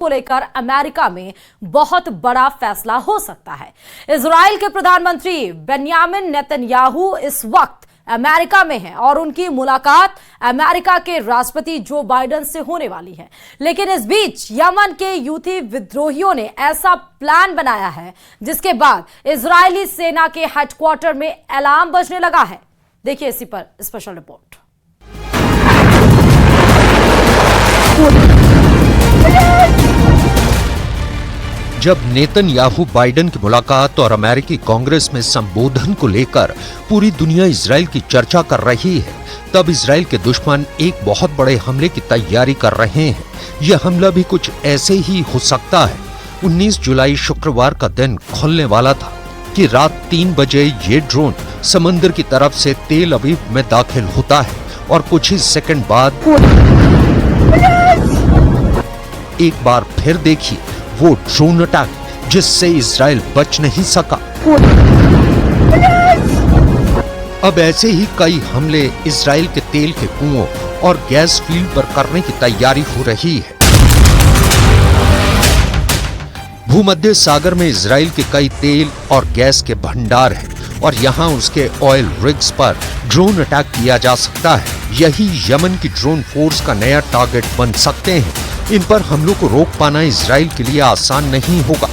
को लेकर अमेरिका में बहुत बड़ा फैसला हो सकता है। इजराइल के प्रधानमंत्री बेंयामिन नेतन्याहू इस वक्त अमेरिका में है और उनकी मुलाकात अमेरिका के राष्ट्रपति जो बाइडेन से होने वाली है। लेकिन इस बीच यमन के यूथी विद्रोहियों ने ऐसा प्लान बनाया है जिसके बाद इजरायली सेना के हेडक्वार्टर में अलार्म बजने लगा है। देखिए इसी पर स्पेशल रिपोर्ट। जब नेतन्याहू बाइडेन की मुलाकात और अमेरिकी कांग्रेस में संबोधन को लेकर पूरी दुनिया इजराइल की चर्चा कर रही है, तब इजराइल के दुश्मन एक बहुत बड़े हमले की तैयारी कर रहे हैं। यह हमला भी कुछ ऐसे ही हो सकता है। 19 जुलाई शुक्रवार का दिन खुलने वाला था कि रात 3 बजे ये ड्रोन समंदर की तरफ से तेल अवीव में दाखिल होता है और कुछ ही सेकंड बाद एक बार फिर देखिए वो ड्रोन अटैक जिससे इजराइल बच नहीं सका। अब ऐसे ही कई हमले इजराइल के तेल के कुओं और गैस फील्ड पर करने की तैयारी हो रही है। भूमध्य सागर में इजराइल के कई तेल और गैस के भंडार हैं और यहां उसके ऑयल रिग्स पर ड्रोन अटैक किया जा सकता है। यही यमन की ड्रोन फोर्स का नया टारगेट बन सकते हैं। इन पर हमलों को रोक पाना इजराइल के लिए आसान नहीं होगा।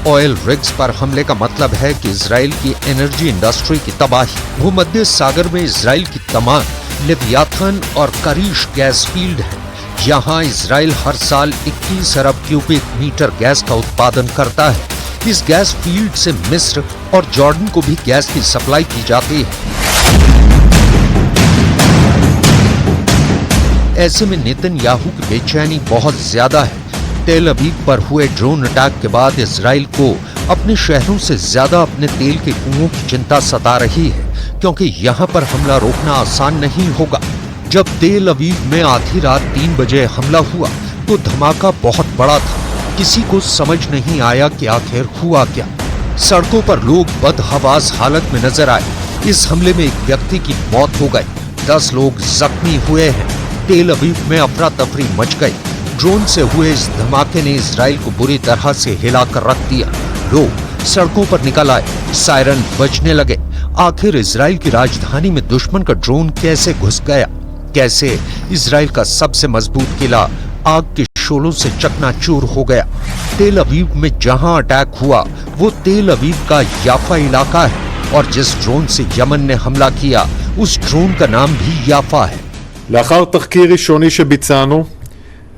ऑयल रिग्स पर हमले का मतलब है कि इजराइल की एनर्जी इंडस्ट्री की तबाही। भूमध्य सागर में इजराइल की तमाम लेवियाथन और करीश गैस फील्ड है। यहाँ इजराइल हर साल 21 अरब क्यूबिक मीटर गैस का उत्पादन करता है। इस गैस फील्ड से मिस्र और जॉर्डन को भी गैस की सप्लाई की जाती है। ऐसे में नेतन्याहू की बेचैनी बहुत ज्यादा है। तेल अवीव पर हुए ड्रोन अटैक के बाद इजराइल को अपने शहरों से ज्यादा अपने तेल के कुओं की चिंता सता रही है, क्योंकि यहाँ पर हमला रोकना आसान नहीं होगा। जब तेल अवीव में आधी रात 3 बजे हमला हुआ तो धमाका बहुत बड़ा था। किसी को समझ नहीं आया कि आखिर हुआ क्या। सड़कों पर लोग बदहवास हालत में नजर आए। इस हमले में एक व्यक्ति की मौत हो गई, 10 लोग जख्मी हुए हैं। तेल अवीव में अफरा तफरी मच गई। ड्रोन से हुए इस धमाके ने इजराइल को बुरी तरह से हिलाकर रख दिया। लोग सड़कों पर निकल आए, सायरन बजने लगे। आखिर इजराइल की राजधानी में दुश्मन का ड्रोन कैसे घुस गया? कैसे इजराइल का सबसे मजबूत किला आग के शोलों से चकनाचूर हो गया? तेल अवीव में जहां अटैक हुआ वो तेल अवीव का याफा इलाका है और जिस ड्रोन से यमन ने हमला किया उस ड्रोन का नाम भी याफा है। לאחר תחקיר ראשוני שביצענו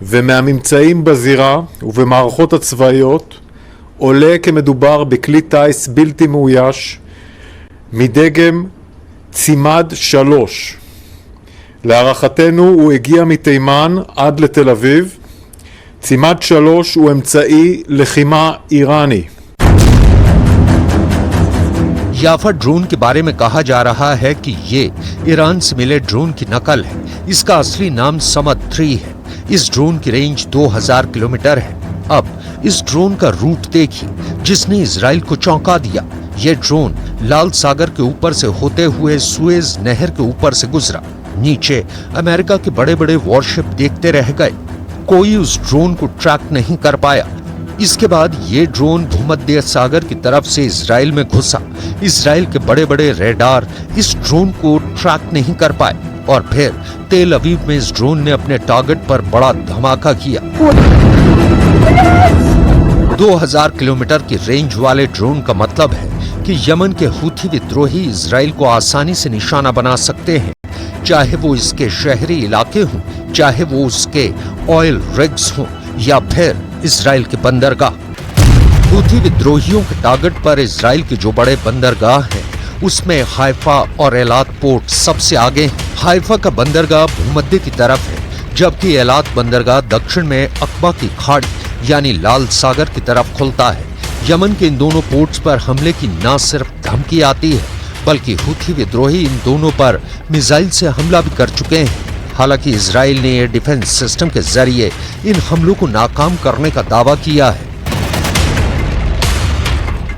ומהממצאים בזירה ובמערכות הצבאיות עולה כי מדובר בכלי טיס בלתי מאויש מדגם צימד 3. להערכתנו הוא הגיע מתימן עד לתל אביב. צימד 3 הוא אמצעי לחימה איראני. याफा ड्रोन के बारे में कहा जा रहा है कि ये ईरान से मिले ड्रोन की नकल है। इसका असली नाम समद 3 है। इस ड्रोन की रेंज 2000 किलोमीटर है। अब इस ड्रोन का रूट देखिए जिसने इजराइल को चौंका दिया। ये ड्रोन लाल सागर के ऊपर से होते हुए सुएज नहर के ऊपर से गुजरा। नीचे अमेरिका के बड़े बड़े वॉरशिप देखते रह गए। कोई उस ड्रोन को ट्रैक नहीं कर पाया। इसके बाद ये ड्रोन भूमध्य सागर की तरफ से इजराइल में घुसा। इजराइल के बड़े बड़े रेडार इस ड्रोन को ट्रैक नहीं कर पाए और फिर तेल अवीव में इस ड्रोन ने अपने टारगेट पर बड़ा धमाका किया। 2000 किलोमीटर की रेंज वाले ड्रोन का मतलब है कि यमन के हूथी विद्रोही इजराइल को आसानी से निशाना बना सकते हैं, चाहे वो इसके शहरी इलाके हों, चाहे वो उसके ऑयल रिग्स हों या फिर इजराइल के बंदरगाह। हूथी विद्रोहियों के टारगेट पर इजराइल के जो बड़े बंदरगाह हैं उसमें हाइफा और एलात पोर्ट सबसे आगे हैं। हाइफा का बंदरगाह भूमध्य की तरफ है, जबकि एलात बंदरगाह दक्षिण में अकबा की खाड़ी यानी लाल सागर की तरफ खुलता है। यमन के इन दोनों पोर्ट्स पर हमले की न सिर्फ धमकी आती है बल्कि हूथी विद्रोही इन दोनों पर मिसाइल से हमला भी कर चुके हैं। हालांकि इजराइल ने एयर डिफेंस सिस्टम के जरिए इन हमलों को नाकाम करने का दावा किया है।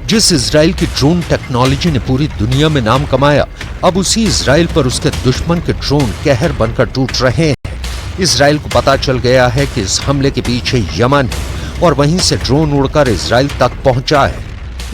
जिस इजराइल की ड्रोन टेक्नोलॉजी ने पूरी दुनिया में नाम कमाया, अब उसी इजराइल पर उसके दुश्मन के ड्रोन कहर बनकर टूट रहे हैं। इजराइल को पता चल गया है कि इस हमले के पीछे यमन है और वहीं से ड्रोन उड़कर इजराइल तक पहुंचा है।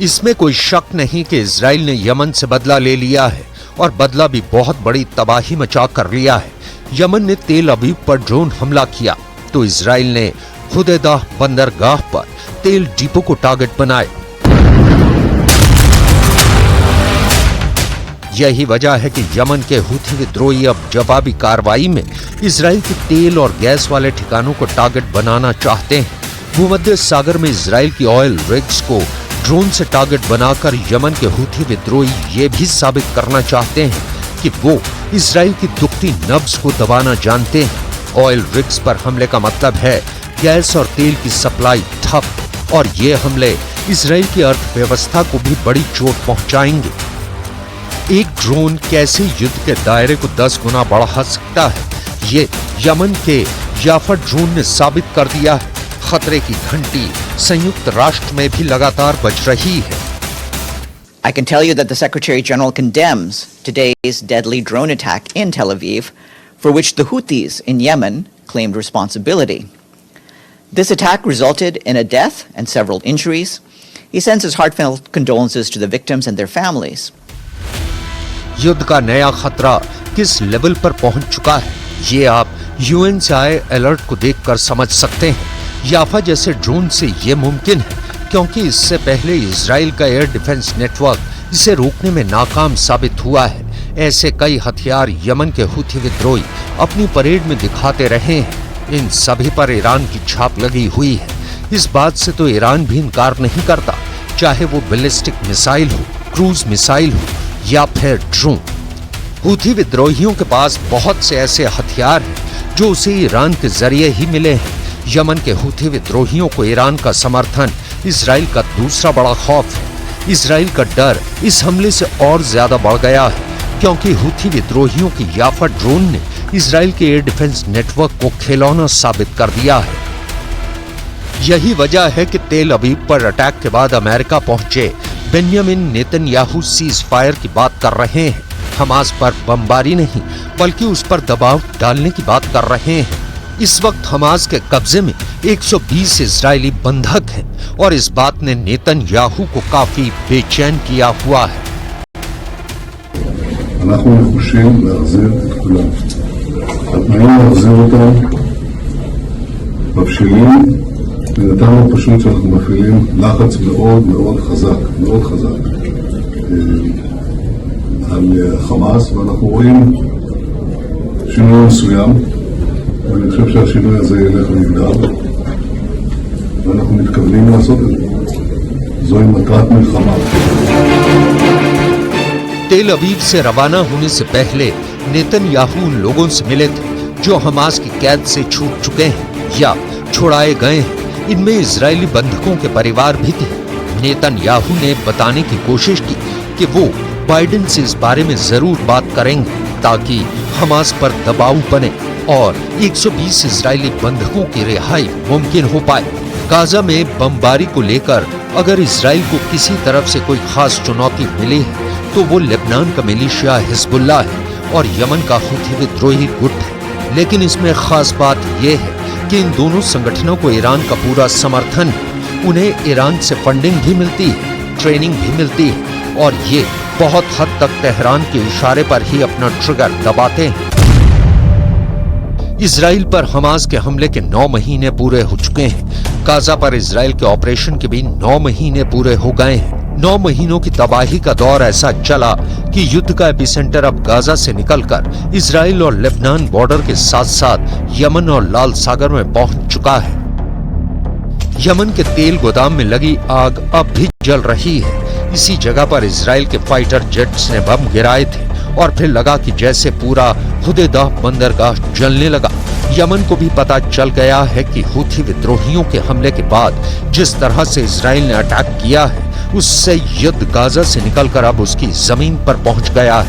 इसमें कोई शक नहीं कि इजराइल ने यमन से बदला ले लिया है और बदला भी बहुत बड़ी तबाही मचा कर लिया है। यमन ने तेल अवीव पर ड्रोन हमला किया तो इजराइल ने हुदैदा बंदरगाह पर तेल डिपो को टारगेट बनाया। यही वजह है कि यमन के हूथी विद्रोही अब जवाबी कार्रवाई में इजराइल के तेल और गैस वाले ठिकानों को टारगेट बनाना चाहते हैं। भूमध्य सागर में इजराइल की ऑयल रिग्स को ड्रोन से टारगेट बनाकर यमन के हूथी विद्रोही ये भी साबित करना चाहते हैं कि वो इजराइल की दुखती नब्ज को दबाना जानते हैं। ऑयल रिग्स पर हमले का मतलब है गैस और तेल की सप्लाई ठप, और ये हमले इजराइल की अर्थव्यवस्था को भी बड़ी चोट पहुंचाएंगे। एक ड्रोन कैसे युद्ध के दायरे को 10 गुना बढ़ा सकता है, ये यमन के याफा ड्रोन ने साबित कर दिया है। खतरे की घंटी संयुक्त राष्ट्र में भी लगातार बज रही है। I can tell you that the Secretary General condemns today's deadly drone attack in Tel Aviv, for which the Houthis in Yemen claimed responsibility. This attack resulted in a death and several injuries. He sends his heartfelt condolences to the victims and their families. युद्ध का नया खतरा किस level पर पहुंच चुका है, ये आप यूएन से आए अलर्ट को देखकर समझ सकते हैं। याफा जैसे ड्रोन से ये मुमकिन है क्योंकि इससे पहले इजराइल का एयर डिफेंस नेटवर्क इसे रोकने में नाकाम साबित हुआ है। ऐसे कई हथियार यमन के हूथी विद्रोही अपनी परेड में दिखाते रहे हैं। इन सभी पर ईरान की छाप लगी हुई है। इस बात से तो ईरान भी इनकार नहीं करता, चाहे वो बैलिस्टिक मिसाइल हो, क्रूज मिसाइल हो या फिर ड्रोन। हूथी विद्रोहियों के पास बहुत से ऐसे हथियार हैं जो उसे ईरान के जरिए ही मिले हैं। यमन के हूथी विद्रोहियों को ईरान का समर्थन इजराइल का दूसरा बड़ा खौफ है। इजराइल का डर इस हमले से और ज्यादा बढ़ गया है क्योंकि हूथी विद्रोहियों की याफा ड्रोन ने इजराइल के एयर डिफेंस नेटवर्क को खिलौना साबित कर दिया है। यही वजह है कि तेल अवीव पर अटैक के बाद अमेरिका पहुंचे बेन्यामिन नेतन्याहू सीज फायर की बात कर रहे हैं। हमास पर बमबारी नहीं बल्कि उस पर दबाव डालने की बात कर रहे हैं। इस वक्त हमास के कब्जे में 120 इजरायली बंधक हैं और इस बात ने नेतन्याहू को काफी बेचैन किया हुआ है। אנחנו נחושים להחזיר את כולם. התנאים להחזיר אותם מבשילים, ונתנו פשוט שאנחנו מפעילים לחץ מאוד מאוד חזק על חמאס, ואנחנו רואים שינוי מסוים, ואני חושב שהשינוי הזה ילך ויגדל, ואנחנו מתכוונים לעשות את זה. זוהי מטרת מלחמה. तेल अवीव से रवाना होने से पहले नेतन्याहू उन लोगों से मिले थे जो हमास की कैद से छूट चुके हैं या छुड़ाए गए हैं। इनमें इजरायली बंधकों के परिवार भी थे। नेतन्याहू ने बताने की कोशिश की कि वो बाइडेन से इस बारे में जरूर बात करेंगे ताकि हमास पर दबाव बने और 120 इजरायली बंधकों की रिहाई मुमकिन हो पाए। गाजा में बमबारी को लेकर अगर इजराइल को किसी तरफ से कोई खास चुनौती मिली है तो वो लेबनान का मिलिशिया हिजबुल्लाह है और यमन का हूथी विद्रोही गुट है। लेकिन इसमें खास बात यह है कि इन दोनों संगठनों को ईरान का पूरा समर्थन है। उन्हें ईरान से फंडिंग भी मिलती है, ट्रेनिंग भी मिलती है और ये बहुत हद तक तेहरान के इशारे पर ही अपना ट्रिगर दबाते हैं। इजराइल पर हमास के हमले के 9 महीने पूरे हो चुके हैं। गाजा पर इजराइल के ऑपरेशन के भी 9 महीने पूरे हो गए हैं। 9 महीनों की तबाही का दौर ऐसा चला कि युद्ध का एपिसेंटर अब गाजा से निकलकर इजराइल और लेबनान बॉर्डर के साथ साथ यमन और लाल सागर में पहुंच चुका है। यमन के तेल गोदाम में लगी आग अब भी जल रही है। इसी जगह पर इजराइल के फाइटर जेट्स ने बम गिराए थे और फिर लगा कि जैसे पूरा हुदैदा बंदरगाह जलने लगा। यमन को भी पता चल गया है कि हूथी विद्रोहियों के हमले के बाद जिस तरह से इजराइल ने अटैक किया है उससे युद्ध गाजा से निकलकर अब उसकी जमीन पर पहुंच गया है।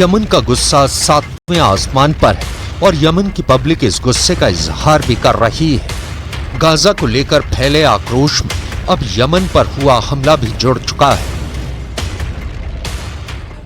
यमन का गुस्सा 7वें आसमान पर है और यमन की पब्लिक इस गुस्से का इजहार भी कर रही है। गाजा को लेकर फैले आक्रोश में अब यमन पर हुआ हमला भी जुड़ चुका है।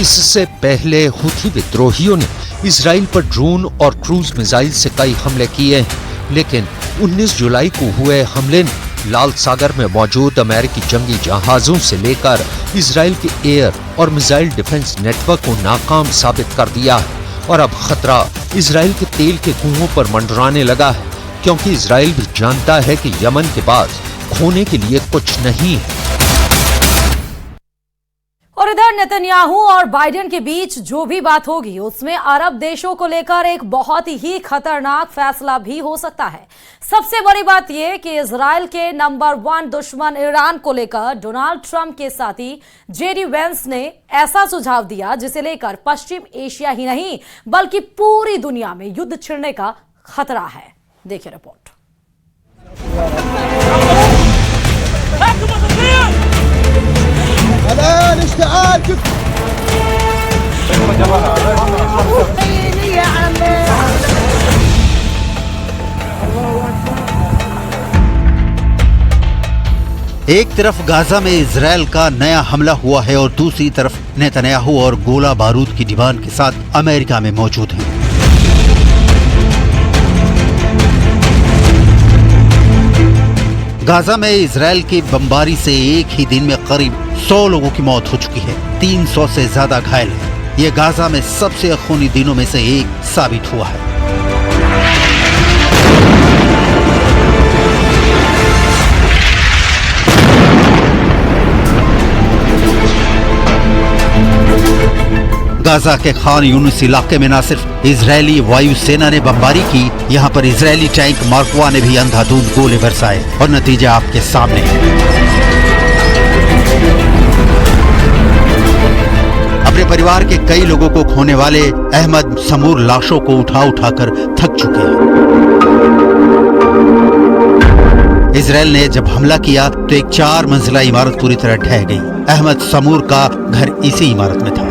इससे पहले हुथी विद्रोहियों ने इजराइल पर ड्रोन और क्रूज मिसाइल से कई हमले किए हैं, लेकिन 19 जुलाई को हुए हमले ने लाल सागर में मौजूद अमेरिकी जंगी जहाजों से लेकर इजराइल के एयर और मिसाइल डिफेंस नेटवर्क को नाकाम साबित कर दिया है। और अब खतरा इजराइल के तेल के कुओं पर मंडराने लगा है, क्योंकि इजराइल भी जानता है कि यमन के पास खोने के लिए कुछ नहीं है। और इधर नेतन्याहू और बाइडेन के बीच जो भी बात होगी उसमें अरब देशों को लेकर एक बहुत ही खतरनाक फैसला भी हो सकता है। सबसे बड़ी बात यह कि इजराइल के नंबर 1 दुश्मन ईरान को लेकर डोनाल्ड ट्रंप के साथी जेडी वेंस ने ऐसा सुझाव दिया जिसे लेकर पश्चिम एशिया ही नहीं बल्कि पूरी दुनिया में युद्ध छिड़ने का खतरा है। देखिए रिपोर्ट। एक तरफ गाजा में इजराइल का नया हमला हुआ है और दूसरी तरफ नेतन्याहू और गोला बारूद की डिमांड के साथ अमेरिका में मौजूद हैं। गाजा में इजराइल की बमबारी से एक ही दिन में करीब 100 लोगों की मौत हो चुकी है, 300 से ज्यादा घायल हैं। ये गाजा में सबसे खूनी दिनों में से एक साबित हुआ है। गाजा के खान यूनिस इलाके में न सिर्फ इजरायली वायुसेना ने बमबारी की, यहाँ पर इजरायली टैंक मार्क 1 ने भी अंधाधुंध गोले बरसाए और नतीजा आपके सामने है। अपने परिवार के कई लोगों को खोने वाले अहमद समूर लाशों को उठा उठाकर थक चुके हैं। इजराइल ने जब हमला किया तो एक 4 मंजिला इमारत पूरी तरह ढह गई। अहमद समूर का घर इसी इमारत में था।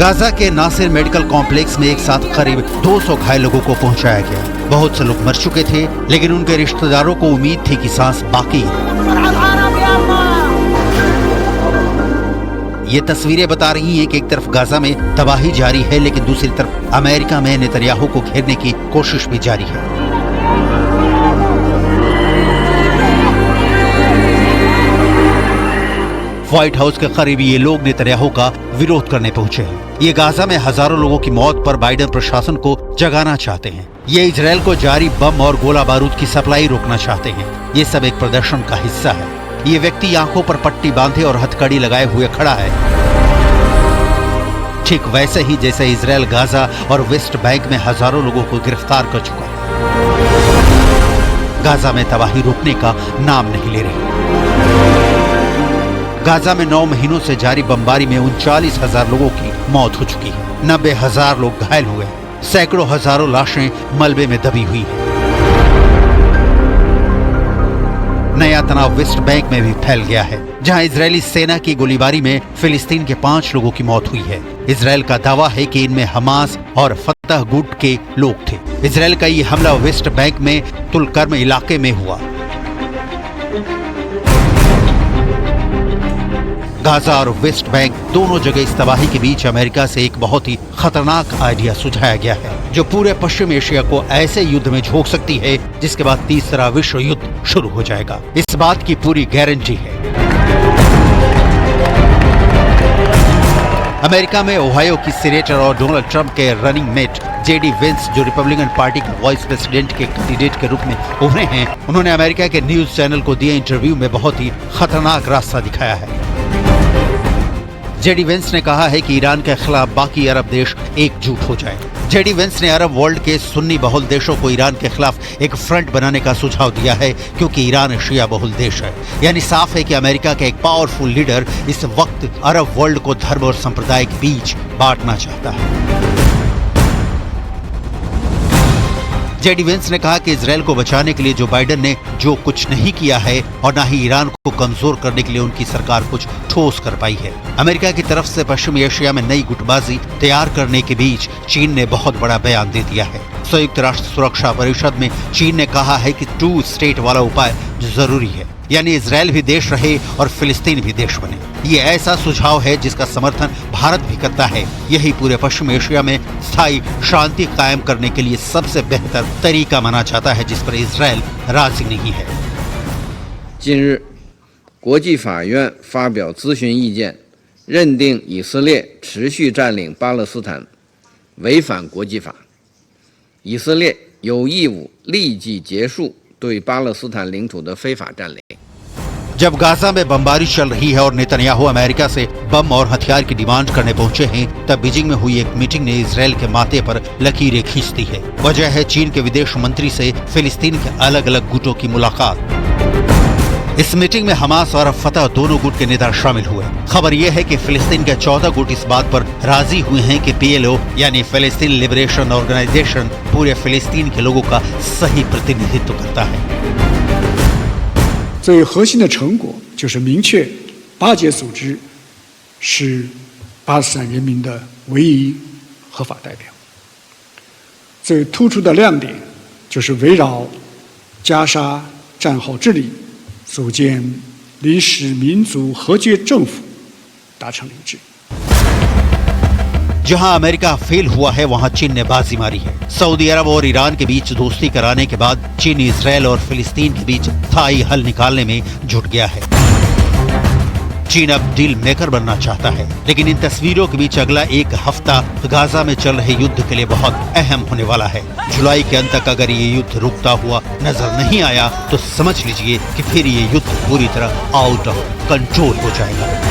गाजा के नासिर मेडिकल कॉम्प्लेक्स में एक साथ करीब 200 घायल लोगों को पहुंचाया गया। बहुत से लोग मर चुके थे, लेकिन उनके रिश्तेदारों को उम्मीद थी कि सांस बाकी है। ये तस्वीरें बता रही हैं कि एक तरफ गाजा में तबाही जारी है, लेकिन दूसरी तरफ अमेरिका में नेतन्याहू को घेरने की कोशिश भी जारी है। व्हाइट हाउस के करीब ये लोग नेतन्याहू का विरोध करने पहुंचे हैं। ये गाजा में हजारों लोगों की मौत पर बाइडेन प्रशासन को जगाना चाहते हैं। ये इजराइल को जारी बम और गोला बारूद की सप्लाई रोकना चाहते हैं। ये सब एक प्रदर्शन का हिस्सा है। ये व्यक्ति आंखों पर पट्टी बांधे और हथकड़ी लगाए हुए खड़ा है, ठीक वैसे ही जैसे इजराइल गाजा और वेस्ट बैंक में हजारों लोगों को गिरफ्तार कर चुका है। गाजा में तबाही रुकने का नाम नहीं ले रही। गाजा में 9 महीनों से जारी बमबारी में 39,000 लोगों की मौत हो चुकी है, 90,000 लोग घायल हुए, सैकड़ों हजारों लाशें मलबे में दबी हुई हैं। नया तनाव वेस्ट बैंक में भी फैल गया है। जहां इजरायली सेना की गोलीबारी में फिलिस्तीन के 5 लोगों की मौत हुई है। इजरायल का दावा है कि इनमें हमास और फतह गुट के लोग थे। इजरायल का ये हमला वेस्ट बैंक में तुलकर्म इलाके में हुआ। गाजा और वेस्ट बैंक दोनों जगह इस तबाही के बीच अमेरिका से एक बहुत ही खतरनाक आइडिया सुझाया गया है, जो पूरे पश्चिम एशिया को ऐसे युद्ध में झोंक सकती है जिसके बाद तीसरा विश्व युद्ध शुरू हो जाएगा। इस बात की पूरी गारंटी है। अमेरिका में ओहायो की सीनेटर और डोनाल्ड ट्रंप के रनिंग मेट जेडी वेंस, जो रिपब्लिकन पार्टी के वाइस प्रेसिडेंट के कैंडिडेट के रूप में उभरे हैं, उन्होंने अमेरिका के न्यूज चैनल को दिए इंटरव्यू में बहुत ही खतरनाक रास्ता दिखाया है। जेडी वेंस ने कहा है कि ईरान के खिलाफ बाकी अरब देश एकजुट हो जाए। जेडी वेंस ने अरब वर्ल्ड के सुन्नी बहुल देशों को ईरान के खिलाफ एक फ्रंट बनाने का सुझाव दिया है, क्योंकि ईरान शिया बहुल देश है। यानी साफ है कि अमेरिका का एक पावरफुल लीडर इस वक्त अरब वर्ल्ड को धर्म और संप्रदाय के बीच बांटना चाहता है। जेडी वेंस ने कहा कि इजरायल को बचाने के लिए जो बाइडेन ने जो कुछ नहीं किया है और न ही ईरान को कमजोर करने के लिए उनकी सरकार कुछ ठोस कर पाई है। अमेरिका की तरफ से पश्चिमी एशिया में नई गुटबाजी तैयार करने के बीच चीन ने बहुत बड़ा बयान दे दिया है। संयुक्त राष्ट्र सुरक्षा परिषद में चीन ने कहा है कि 2 स्टेट वाला उपाय जरूरी है, यानी इजरायल भी देश रहे और फिलिस्तीन भी देश बने। ये ऐसा सुझाव है जिसका समर्थन भारत भी करता है। यही पूरे पश्चिम एशिया में स्थायी शांति कायम करने के लिए सबसे बेहतर तरीका माना जाता है, जिस पर इजरायल राजी नहीं है। 近日，国际法院发表咨询意见，认定以色列持续占领巴勒斯坦违反国际法，以色列有义务立即结束对巴勒斯坦领土的非法占领。 जब गाजा में बमबारी चल रही है और नेतन्याहू अमेरिका से बम और हथियार की डिमांड करने पहुंचे हैं, तब बीजिंग में हुई एक मीटिंग ने इजरायल के माथे पर लकीरें खींच दी है। वजह है चीन के विदेश मंत्री से फिलिस्तीन के अलग अलग गुटों की मुलाकात। इस मीटिंग में हमास और फतह दोनों गुट के नेता शामिल हुए। खबर यह है कि फिलिस्तीन के 14 गुट इस बात पर राजी हुए हैं कि PLO यानी फिलिस्तीन लिबरेशन ऑर्गेनाइजेशन पूरे फिलिस्तीन के लोगों का सही प्रतिनिधित्व करता है। 最核心的成果就是明确巴解组织是巴勒斯坦人民的唯一合法代表。最突出的亮点就是围绕加沙战后治理，组建临时民族和解政府达成了一致。 जहां अमेरिका फेल हुआ है, वहां चीन ने बाजी मारी है। सऊदी अरब और ईरान के बीच दोस्ती कराने के बाद चीन इजरायल और फिलिस्तीन के बीच स्थायी हल निकालने में जुट गया है। चीन अब डील मेकर बनना चाहता है, लेकिन इन तस्वीरों के बीच अगला एक हफ्ता गाजा में चल रहे युद्ध के लिए बहुत अहम होने वाला है। जुलाई के अंत तक अगर ये युद्ध रुकता हुआ नजर नहीं आया तो समझ लीजिए कि फिर ये युद्ध पूरी तरह आउट ऑफ कंट्रोल हो जाएगा।